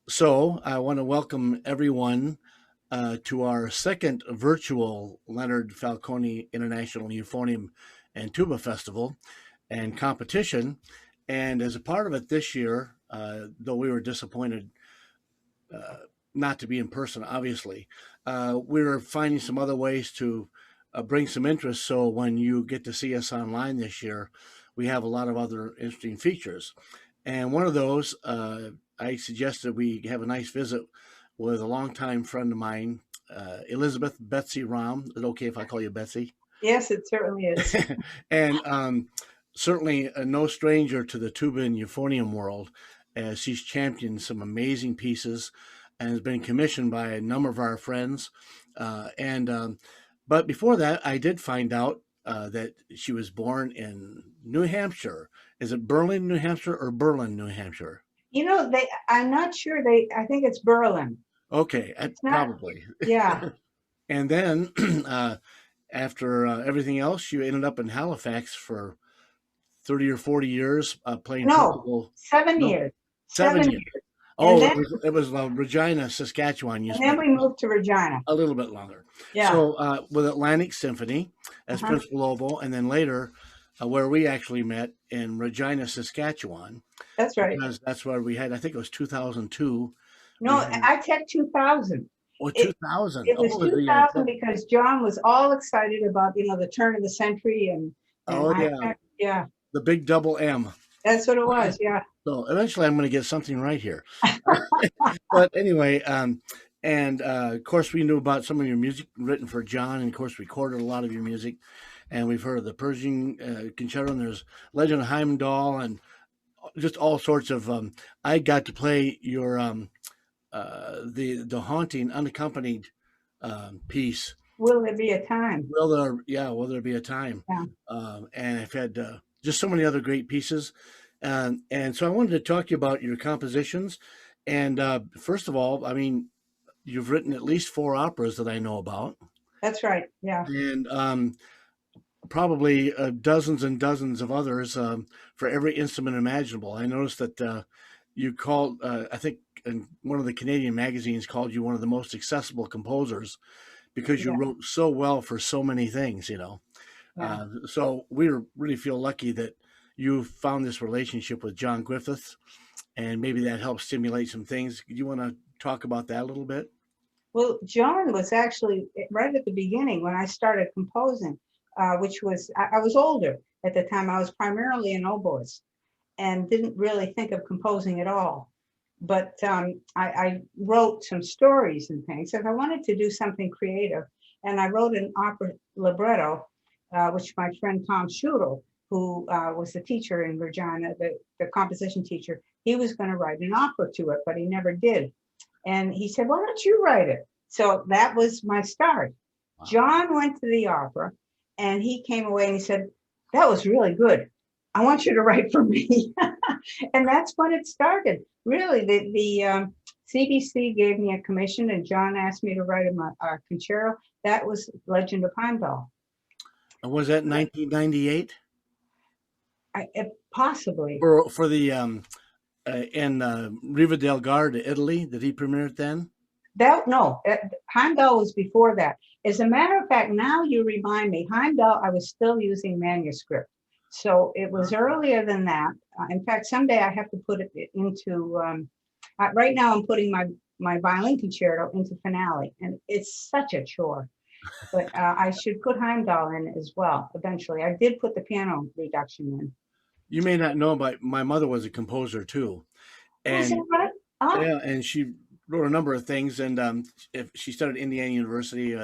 So I want to welcome everyone to our second virtual Leonard Falcone International Euphonium and Tuba Festival and competition. And as a part of it this year, though we were disappointed uh, not to be in person, obviously, we were finding some other ways to bring some interest. So when you get to see us online this year, we have a lot of other interesting features. And one of those, I suggested we have a nice visit with a longtime friend of mine, Elizabeth Betsy Raum. Is it okay if I call you Betsy? Yes, it certainly is. And certainly no stranger to the tuba and euphonium world, as she's championed some amazing pieces and has been commissioned by a number of our friends. And But before that, I did find out that she was born in New Hampshire. Is it Berlin, New Hampshire, or Berlin, New Hampshire? I'm not sure I think it's Berlin. Okay, It's not, probably. yeah. And then after everything else, you ended up in Halifax for 30 or 40 years playing No, principal. seven No, years, 7 years. 7 years. And Oh, then, it was Regina, Saskatchewan. You and then spent we moved to Regina. a little bit longer. Yeah. So with Atlantic Symphony as Uh-huh. principal oboe, and then later where we actually met in Regina, Saskatchewan, That's right. because that's where we had, I think it was 2002. No, We had, I said 2000. oh, It 2000. it was Oh, 2000 because John was all excited about, the turn of the century and oh, yeah, yeah, the big double M. that's what it was. Yeah. So eventually I'm going to get something right here. But anyway, and of course we knew about some of your music written for John, and of course recorded a lot of your music, and we've heard of the Persian concerto, and there's Legend of Heimdall, and just all sorts of. I got to play your the haunting unaccompanied piece. Will there be a time? Will there be a time? Yeah. And I've had just so many other great pieces, and so I wanted to talk to you about your compositions. And first of all, I mean, you've written at least four operas that I know about, That's right. Yeah. and probably dozens and dozens of others for every instrument imaginable. I noticed that you called, I think, in one of the Canadian magazines called you one of the most accessible composers because you Yeah. wrote so well for so many things. Yeah. So really feel lucky that you found this relationship with John Griffith, and maybe that helps stimulate some things. Do you want to talk about that a little bit? Well, John was actually right at the beginning when I started composing, which was, I was older at the time. I was primarily an oboist and didn't really think of composing at all. But I wrote some stories and things, and I wanted to do something creative. And I wrote an opera libretto, which my friend Tom Schudel, who was the teacher in Regina, the composition teacher, he was going to write an opera to it, but he never did. And he said, why don't you write it? So that was my start. Wow. John went to the opera and he came away and he said, that was really good. I want you to write for me. And that's when it started. Really, the CBC gave me a commission and John asked me to write a concerto. That was Legend of Heimdall. And was that 1998 Possibly. for the in Riva del Garda, Italy? Did he premiere it then? That no, Heimdall was before that. As a matter of fact, now you remind me, Heimdall, I was still using manuscript. So it was earlier than that. In fact, someday I have to put it into, right now I'm putting my violin concerto into finale, and it's such a chore. But I should put Heimdall in as well eventually. I did put the piano reduction in. You may not know, but my mother was a composer too, Was it and right? Oh, yeah, and she wrote a number of things. And if she studied at Indiana University,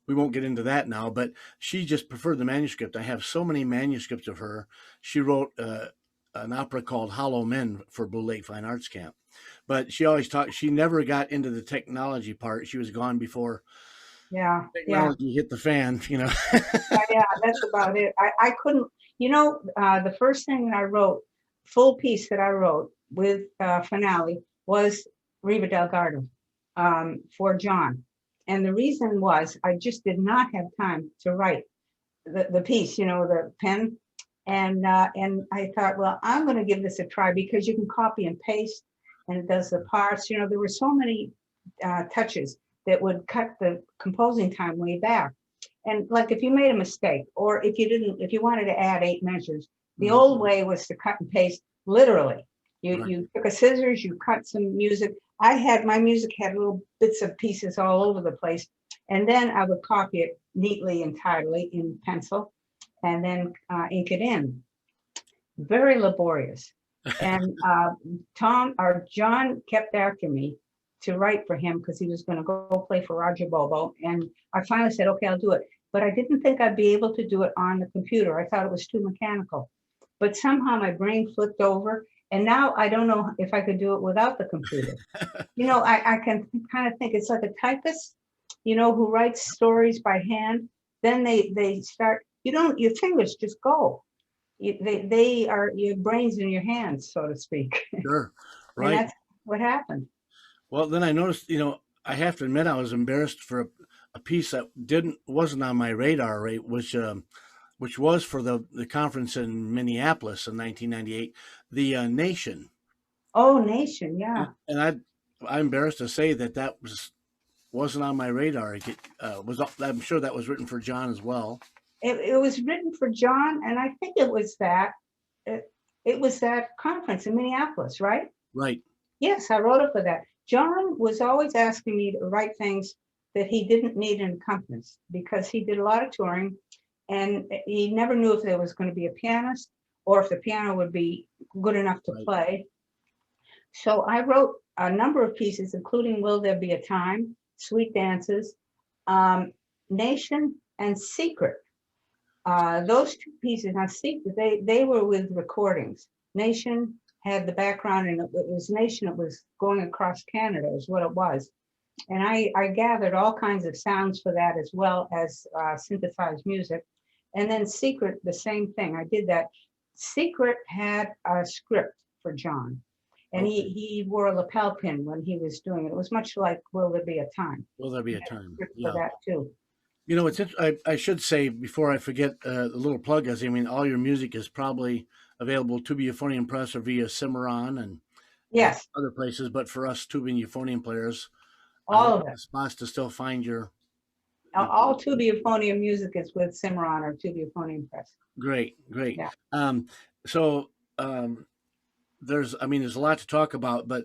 we won't get into that now. But she just preferred the manuscript. I have so many manuscripts of her. She wrote an opera called Hollow Men for Blue Lake Fine Arts Camp, but she always talked. She never got into the technology part. She was gone before yeah, yeah. technology hit the fan. Yeah, that's about it. I couldn't, the first thing that I wrote, full piece that I wrote with finale was Riva del Garda for John. And the reason was I just did not have time to write the piece, the pen. And I thought, well, I'm going to give this a try because you can copy and paste. and it does the parts. You know, there were so many touches that would cut the composing time way back. And like if you made a mistake, or if you wanted to add 8 measures, the old way was to cut and paste literally. You took a scissors, you cut some music. My music had little bits of pieces all over the place. And then I would copy it neatly and tidily in pencil and then ink it in. Very laborious. And John kept after me to write for him because he was going to go play for Roger Bobo. And I finally said, okay, I'll do it. But I didn't think I'd be able to do it on the computer. I thought it was too mechanical. But somehow my brain flipped over. And now I don't know if I could do it without the computer. You know, I can kind of think it's like a typist, you know, who writes stories by hand. Then they start, your fingers just go. They are your brains in your hands, so to speak. Sure. Right. And that's what happened. Well, then I noticed, I have to admit I was embarrassed for a piece that wasn't on my radar, right, which was for the conference in Minneapolis in 1998, the Nation. Oh, Nation, yeah. And I'm embarrassed to say that wasn't on my radar. I'm sure that was written for John as well. It was written for John, and I think it was that conference in Minneapolis, right? Right. Yes, I wrote it for that. John was always asking me to write things that he didn't need an accompanist because he did a lot of touring, and he never knew if there was going to be a pianist or if the piano would be good enough to play. So I wrote a number of pieces, including Will There Be a Time, Sweet Dances, Nation, and Secret. Those 2 pieces, now Secret, they were with recordings. Nation had the background, and it was Nation, it was going across Canada is what it was. And I gathered all kinds of sounds for that as well as synthesized music. And then Secret, the same thing. I did that. Secret had a script for John, and he wore a lapel pin when he was doing it. It was much like Will There Be a Time? Will There Be a Time? Yeah. For that too. I should say before I forget the little plug is, all your music is probably available to Euphonium Press or via Cimarron and yes, other places. But for us tuba and euphonium players, all of it. Spots to still find your. All Tuba Euphonium music is with Cimarron or Tuba Euphonium Press. Great. Yeah. There's a lot to talk about, but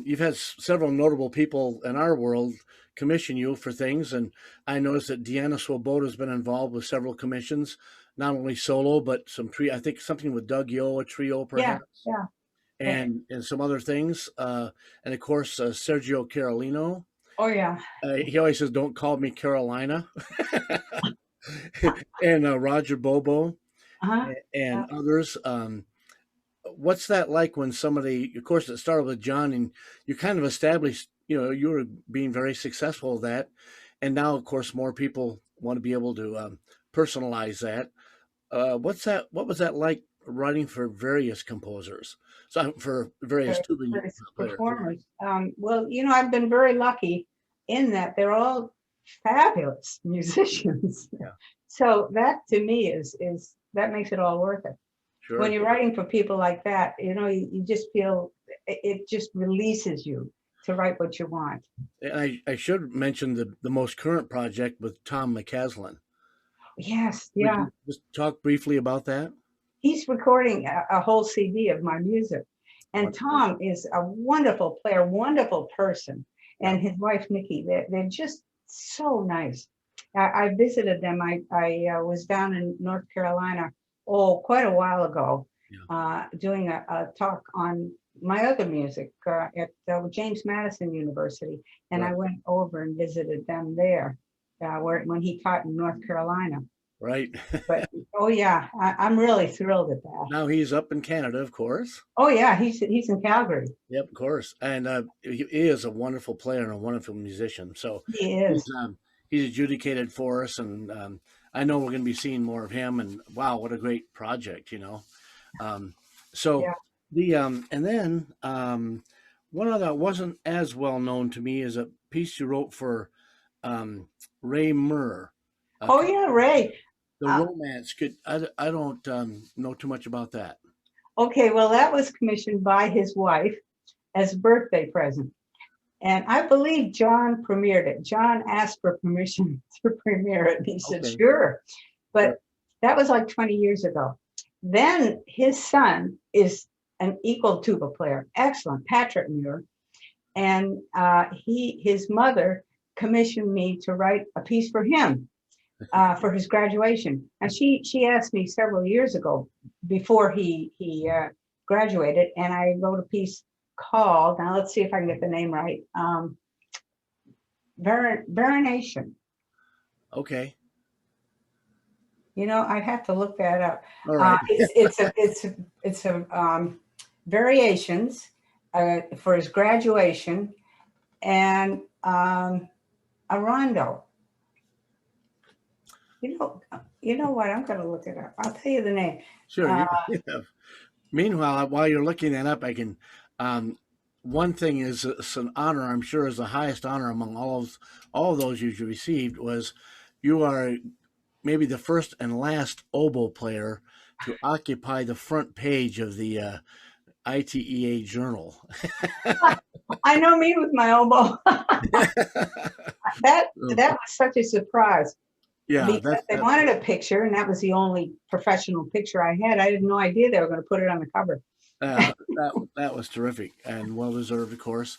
you've had several notable people in our world commission you for things, and I noticed that Deanna Swoboda has been involved with several commissions, not only solo but some trio. I think something with Doug Yo, a trio perhaps. Yeah. And some other things, and of course Sergio Carolino. Oh yeah. He always says, "Don't call me Carolina." And Roger Bobo and others. What's that like when somebody, of course, it started with John, and you kind of established, you were being very successful at that, and now, of course, more people want to be able to personalize that. What was that like writing for various composers? So for various tuba performers. Well, I've been very lucky in that they're all fabulous musicians. Yeah. So that to me is that makes it all worth it. Sure. When you're writing for people like that, you just feel it just releases you to write what you want. And I should mention the most current project with Tom McCaslin. Yes, yeah. Would you just talk briefly about that? He's recording a whole CD of my music. And Wonderful. Tom is a wonderful player, wonderful person. And his wife, Nikki, they're just so nice. I visited them. I was down in North Carolina, quite a while ago, doing a talk on my other music at James Madison University. And I went over and visited them there when he taught in North Carolina. Right. But I'm really thrilled at that. Now he's up in Canada, of course. Oh yeah, he's in Calgary. Yep, of course. And he is a wonderful player and a wonderful musician. So he is. He's adjudicated for us, and I know we're going to be seeing more of him. And wow, what a great project, and then one other that wasn't as well known to me is a piece you wrote for Ray Murr. Ray. The Romance. I don't know too much about that. Okay, well, that was commissioned by his wife, as a birthday present. And I believe John premiered it. John asked for permission to premiere it. And he said, Okay. sure. Sure. But that was like 20 years ago. Then his son is an equal tuba player, excellent, Patrick Muir. And his mother commissioned me to write a piece for him for his graduation. And she asked me several years ago before he graduated, and I wrote a piece called, now let's see if I can get the name right, Veronation. Okay. You know, I'd have to look that up. All right. It's a variations for his graduation and a rondo. You know what? I'm going to look it up. I'll tell you the name. Sure. Yeah. Meanwhile, while you're looking that up, I can. One thing is, it's an honor. I'm sure is the highest honor among all of those you received was, you are maybe the first and last oboe player to occupy the front page of the ITEA journal. I know me with my oboe. That was such a surprise. Yeah, because they wanted a picture, and that was the only professional picture I had. I had no idea they were going to put it on the cover. That was terrific and well deserved, of course.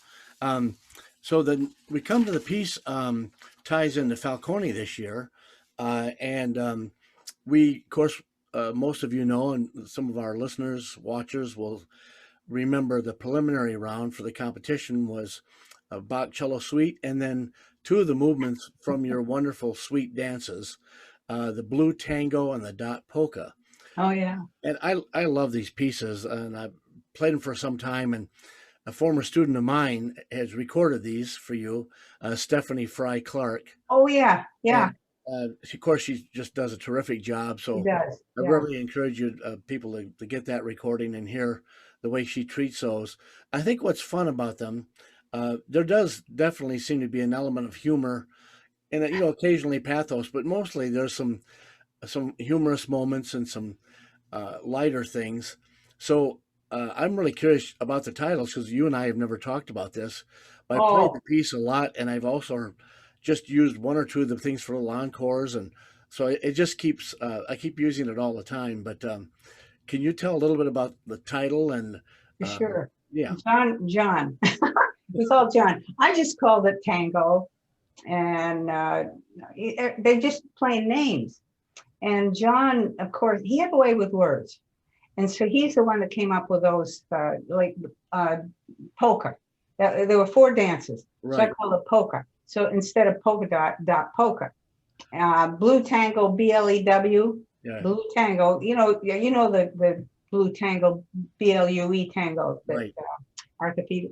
So then we come to the piece ties into Falcone this year, and we, of course, most of you know, and some of our listeners, watchers will remember the preliminary round for the competition was a Bach cello suite, and then two of the movements from your wonderful suite dances, the Blue Tango and the Dot Polka. Oh, yeah. And I love these pieces, and I've played them for some time, and a former student of mine has recorded these for you, Stephanie Fry Clark. Oh, yeah, yeah. And, of course, she just does a terrific job, so She does. I really encourage you people to get that recording and hear the way she treats those. I think what's fun about them, there does definitely seem to be an element of humor, and occasionally pathos, but mostly there's some humorous moments and some lighter things. So I'm really curious about the titles, because you and I have never talked about this. But I played the piece a lot, and I've also just used one or two of the things for little encores, and so it just keeps. I keep using it all the time. But can you tell a little bit about the title and? Sure. Yeah. John. It's all John. I just called it Tango, and they're just plain names. And John, of course, he had a way with words. And so he's the one that came up with those, polka. There were 4 dances. Right. So I called it polka. So instead of polka dot polka. Blue Tango, BLEW, yeah. Blue Tango, the Blue Tango, BLUE Tango. That, right. Arthur Fiedler,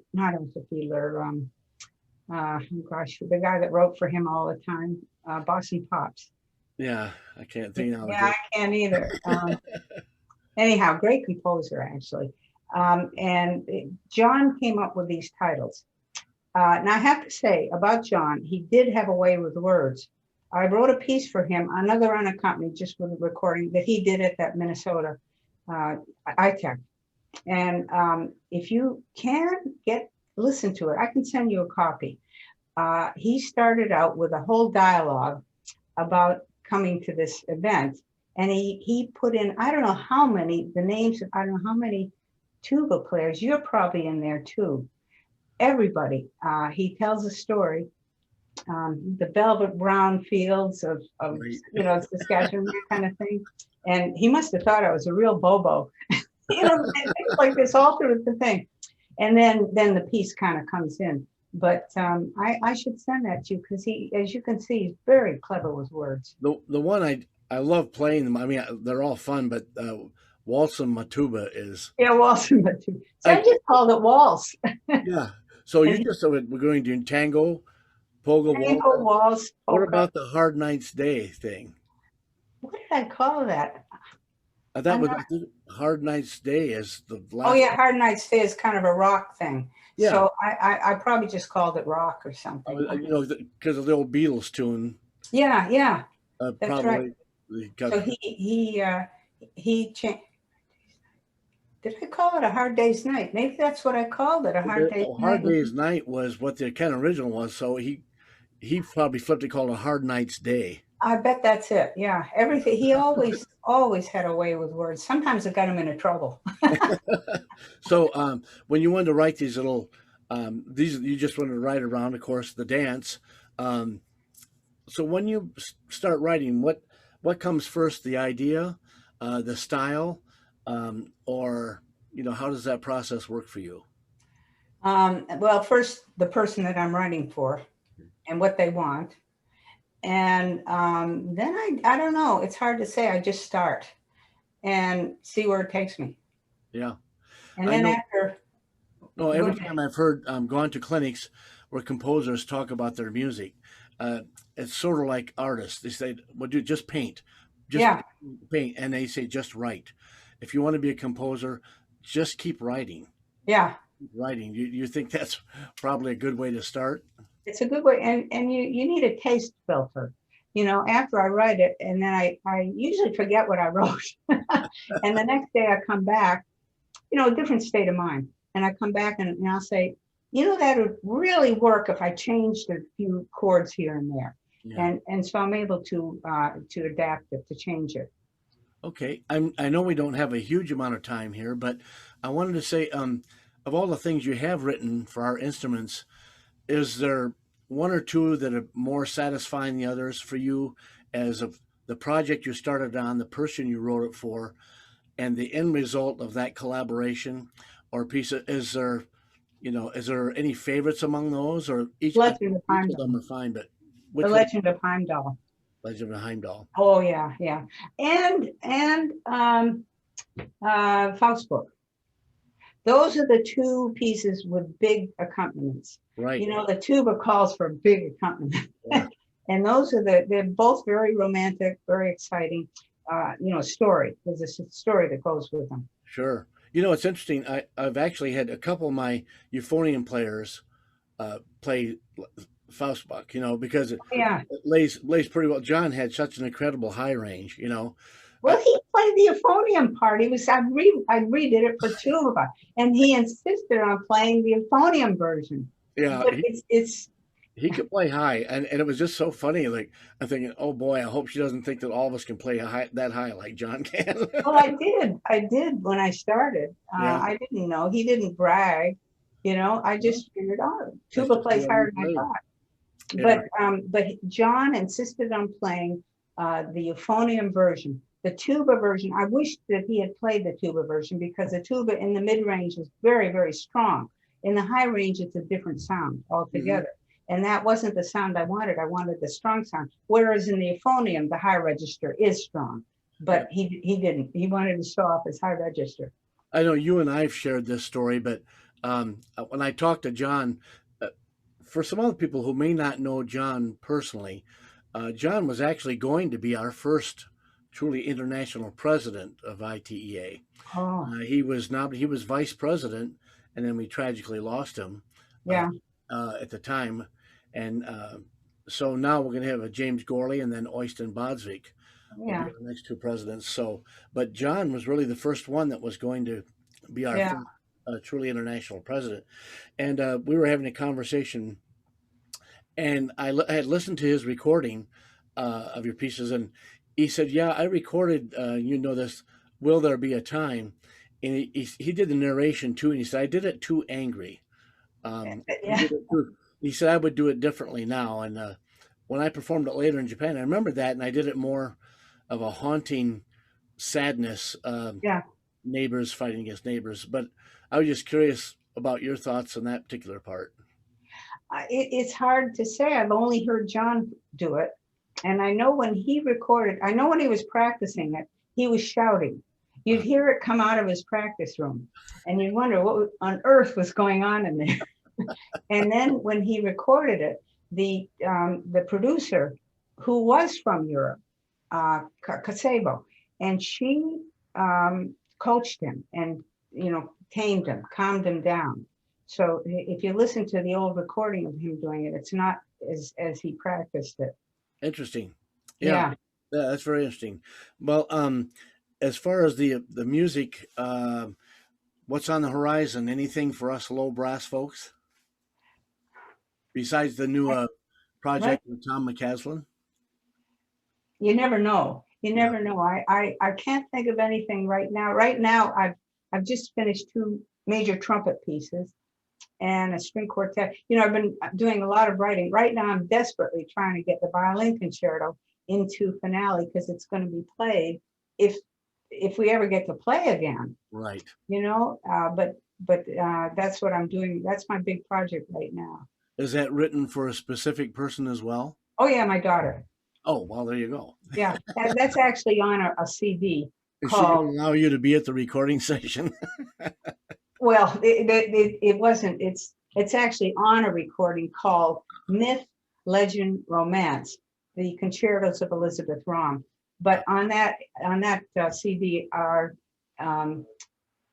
the guy that wrote for him all the time, Boston Pops. Yeah, I can't think now. Yeah, I can't either. Anyhow, great composer, actually. And John came up with these titles. Now, I have to say about John, he did have a way with words. I wrote a piece for him, another unaccompanied, just with a recording that he did at that Minnesota ITEC. And if you can listen to it, I can send you a copy. He started out with a whole dialogue about coming to this event. And he put in, I don't know how many, the names, I don't know how many tuba players. You're probably in there too. Everybody. He tells a story. The velvet brown fields of Saskatchewan, that kind of thing. And he must have thought I was a real bobo. Things like this all through the thing. And then the piece kind of comes in. But I should send that to you, because he, as you can see, he's very clever with words. The one I love playing them. I mean, they're all fun, but Waltz and Matuba is. Yeah, Waltz and Matuba. So I just called it Waltz. Yeah. So you just we're going to tango, polka, waltz. What about the Hard Night's Day thing? What did I call that? That was Hard Night's Day is the last. Oh yeah, Hard Night's Day is kind of a rock thing. Yeah. So I probably just called it rock or something. Because of the old Beatles tune. Yeah, yeah. That's probably. Right. So he changed. Did I call it A Hard Day's Night? Maybe that's what I called it, A Hard Day's Hard Night. Day's Night was what the kind of original was. So he probably flipped it called A Hard Night's Day. I bet that's it. Yeah, everything. He always had a way with words. Sometimes it got him into trouble. So when you wanted to write these little these you just wanted to write around, of course, the dance. Um, so when you start writing, what comes first? The idea, the style, or how does that process work for you? Well, first, the person that I'm writing for and what they want. And then I don't know. It's hard to say. I just start and see where it takes me. Yeah, And I then know. after, No, go every ahead. time I've heard gone to clinics where composers talk about their music, uh, it's sort of like artists. They say, "Well, do just paint, just Yeah, paint," and they say, "Just write." If you want to be a composer, just keep writing. yeah. Writing. You think that's probably a good way to start? It's a good way. And you need a taste filter. After I write it, and then I usually forget what I wrote. And the next day I come back, a different state of mind. And I come back and I'll say, that would really work if I changed a few chords here and there. Yeah. And so I'm able to adapt it, to change it. Okay. I know we don't have a huge amount of time here, but I wanted to say, of all the things you have written for our instruments, is there one or two that are more satisfying than the others for you as of the project you started on, the person you wrote it for, and the end result of that collaboration or piece of, is there any favorites among those, or Legend of each of Heimdall. them are fine, but The which one? Legend of Heimdall. Legend of Heimdall. Oh yeah, yeah. And Faustbook. Those are the two pieces with big accompaniments. Right. The tuba calls for a big accompaniment. Yeah. And they're both very romantic, very exciting. Story. There's a story that goes with them. Sure. It's interesting. I've actually had a couple of my euphonium players play Faustbach, because Yeah. it lays pretty well. John had such an incredible high range. Well, he played the euphonium part. I redid it for tuba, and he insisted on playing the euphonium version. Yeah, But it's he could play high, and it was just so funny. Like I'm thinking, oh boy, I hope she doesn't think that all of us can play that high like John can. well, I did when I started. Yeah, I didn't know. He didn't brag. I just figured, oh, that's tuba just plays what he higher than I played. thought. Yeah, But John insisted on playing the euphonium version. The tuba version, I wish that he had played the tuba version, because the tuba in the mid range is very, very strong. In the high range, it's a different sound hmm altogether. And that wasn't the sound I wanted. I wanted the strong sound. Whereas in the euphonium, the high register is strong. yeah. But he didn't. He wanted to show off his high register. I know you and I've shared this story, but when I talked to John, uh, for some other people who may not know John personally, John was actually going to be our first truly international president of ITEA. Oh, He was vice president, and then we tragically lost him uh, yeah, at the time. And so now we're going to have a James Gorley and then Oystein Bodsvik will be yeah, our next two presidents. So, but John was really the first one that was going to be our yeah, first truly international president. And we were having a conversation, and I had listened to his recording of your pieces, and he said, "Yeah, I recorded. This. Will there be a time?" And he did the narration too, and he said, "I did it too angry." He yeah. did it too. He said, "I would do it differently now." And when I performed it later in Japan, I remember that, and I did it more of a haunting sadness. Yeah. Neighbors fighting against neighbors. But I was just curious about your thoughts on that particular part. It's hard to say. I've only heard John do it. And I know when he recorded, I know when he was practicing it, he was shouting. You'd Uh, hear it come out of his practice room, and you'd wonder what on earth was going on in there. And then when he recorded it, the producer, who was from Europe, Kasebo, and she coached him and tamed him, calmed him down. So if you listen to the old recording of him doing it, it's not as he practiced it. Interesting. Yeah, Yeah. yeah, that's very interesting. Well, as far as the music, What's on the horizon? Anything for us low brass folks besides the new Right? project with Tom McCaslin? You never know. You Yeah. never know. I can't think of anything right now. Right now, I've just finished two major trumpet pieces and a string quartet. You know, I've been doing a lot of writing. Right now, I'm desperately trying to get the violin concerto into finale because it's going to be played if we ever get to play again. Right. You know, but that's what I'm doing. That's my big project right now. Is that written for a specific person as well? Oh yeah, my daughter. Oh, well, there you go. Yeah, that's actually on a CD Is she called. going to allow you to be at the recording session? Well, it wasn't. It's actually on a recording called Myth, Legend, Romance: The Concertos of Elizabeth Raum. But on that CD are um,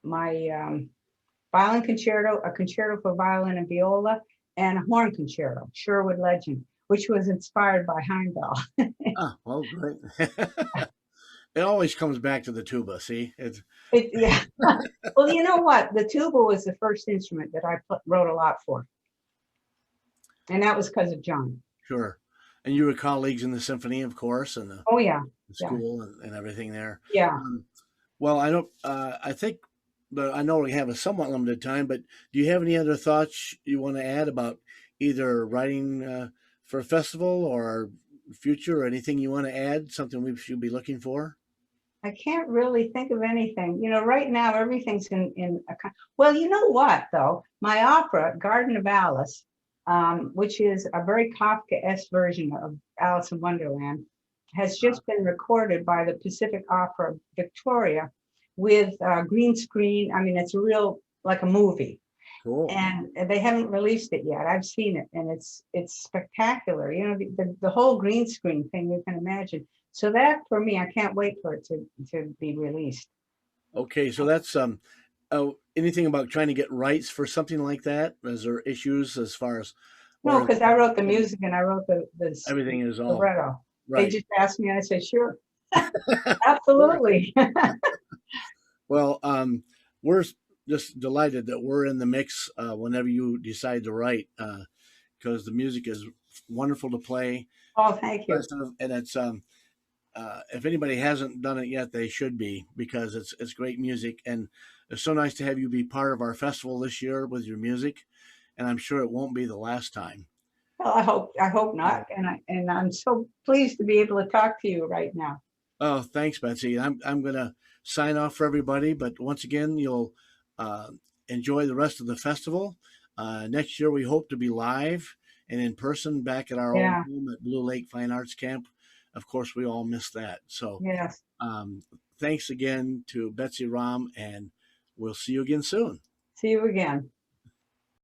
my violin concerto, a concerto for violin and viola, and a horn concerto, Sherwood Legend, which was inspired by Heimdall. Ah, well, great. It always comes back to the tuba. See, it's Yeah. Well, you know what? The tuba was the first instrument that I wrote a lot for, and that was because of John. sure. And you were colleagues in the symphony, of course, and Oh yeah, the yeah, school and everything there. yeah. Um, well, I don't. I think, but I know we have a somewhat limited time. But do you have any other thoughts you want to add about either writing for a festival or future, or anything you want to add? Something we should be looking for? I can't really think of anything. You know, right now everything's in a. Well, you know what though? My opera, Garden of Alice, which is a very Kafka-esque version of Alice in Wonderland, has just been recorded by the Pacific Opera Victoria with green screen. I mean, it's real like a movie, Cool. and they haven't released it yet. I've seen it, and it's spectacular. You know, the whole green screen thing you can imagine. So that for me, I can't wait for it to be released. Okay, so that's anything about trying to get rights for something like that? Is there issues as far as, No, or because I wrote the music and I wrote the everything is all libretto. They right? just asked me, and I said, sure, absolutely. Well, we're just delighted that we're in the mix whenever you decide to write, because the music is wonderful to play, Oh, thank you. impressive, and it's if anybody hasn't done it yet, they should be because it's great music, and it's so nice to have you be part of our festival this year with your music, and I'm sure it won't be the last time. Well, I hope not, and I'm so pleased to be able to talk to you right now. Oh, thanks, Betsy. I'm gonna sign off for everybody, but once again, you'll uh, enjoy the rest of the festival. Next year, we hope to be live and in person back at our old Yeah, home at Blue Lake Fine Arts Camp. Of course, we all miss that. So, yes. um, thanks again to Betsy Raum, and we'll see you again soon. See you again.